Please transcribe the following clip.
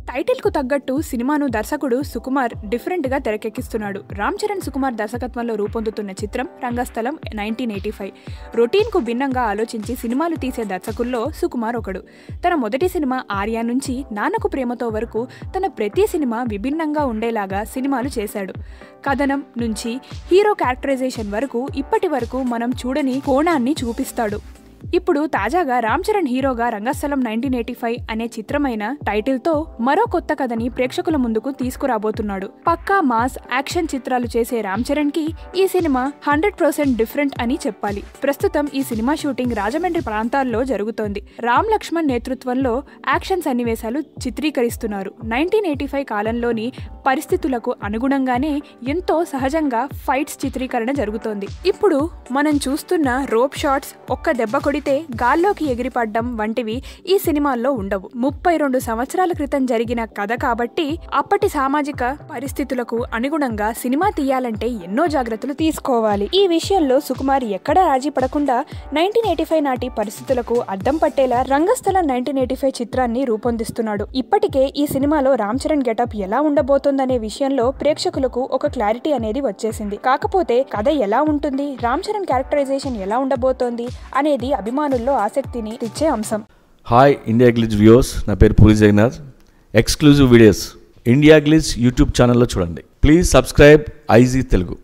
Title కు తగ్గట్టు సినిమాను దర్శకుడు సుకుమార్ డిఫరెంట్ గా తెరకెక్కిస్తున్నాడు. రామ్ చరణ్ సుకుమార్ దర్శకత్వంలో రూపొందుతున్న చిత్రం రంగస్థలం 1985. రొటీన్ కు భిన్నంగా ఆలోచించి సినిమాలు తీసే దర్శకుల్లో సుకుమార్ ఒకడు. తన మొదటి సినిమా ఆర్యా నుంచి నాన్నకు ప్రేమతో వరకు తన ప్రతి సినిమా విభిన్నంగా ఉండేలాగా సినిమాలు చేశాడు. కథనం నుంచి హీరో క్యారెక్టరైజేషన్ వరకు ఇప్పటి వరకు మనం చూడని కోణాన్ని చూపిస్తాడు. ఇప్పుడు తాజాగా రామ్ చరణ్ హీరోగా రంగస్థలం 1985 అనే చిత్రమైన టైటిల్ తో మరో కొత్త కథని ప్రేక్షకుల ముందుకు తీసుకురాబోతున్నాడు. పక్కా మాస్ యాక్షన్ చిత్రాలు చేసే రామ్ చరణ్ కి ఈ సినిమా 100% డిఫరెంట్ అని చెప్పాలి. ప్రస్తుతం ఈ సినిమా షూటింగ్ రాజమండ్రి ప్రాంతాల్లో జరుగుతోంది. రామ్ లక్ష్మణ్ నేతృత్వంలో యాక్షన్ సన్నివేశాలు చిత్రీకరిస్తున్నారు. 1985 కాలంలోని పరిస్థితులకు అనుగుణంగానే ఎంతో సహజంగా ఫైట్స్ చిత్రీకరణ జరుగుతోంది. ఇప్పుడు మనం చూస్తున్న రోప్ షాట్స్, ఒక్క దెబ్బ కొడితే గాల్లోకి ఎగిరిపడ్డం వంటివి ఈ సినిమాల్లో ఉండవు. 32 సంవత్సరాల క్రితం జరిగిన కథ కాబట్టి అప్పటి సామాజిక పరిస్థితులకు అనుగుణంగా సినిమా తీయాలంటే ఎన్నో జాగ్రత్తలు తీసుకోవాలి. ఈ విషయంలో సుకుమార్ ఎక్కడా రాజీ పడకుండా 1985 నాటి పరిస్థితులకు అద్దం పట్టేలా రంగస్థలం 1985 చిత్రాన్ని రూపొందిస్తున్నాడు. ఇప్పటికే ఈ సినిమాలో రామ్ చరణ్ గెటప్ ఎలా ఉండబోతోందనే విషయంలో ప్రేక్షకులకు ఒక క్లారిటీ అనేది వచ్చేసింది. కాకపోతే కథ ఎలా ఉంటుంది, రామ్ చరణ్ క్యారెక్టరైజేషన్ ఎలా ఉండబోతోంది అనేది అభిమానుల్లో ఆసక్తిని తెచ్చే అంశం. హాయ్ ఇండియా గ్లిజ్ వ్యూవర్స్, నా పేరు Puri Jagannath. Exclusive videos India Glitz YouTube ఛానల్లో చూడండి. Please subscribe IG Telugu.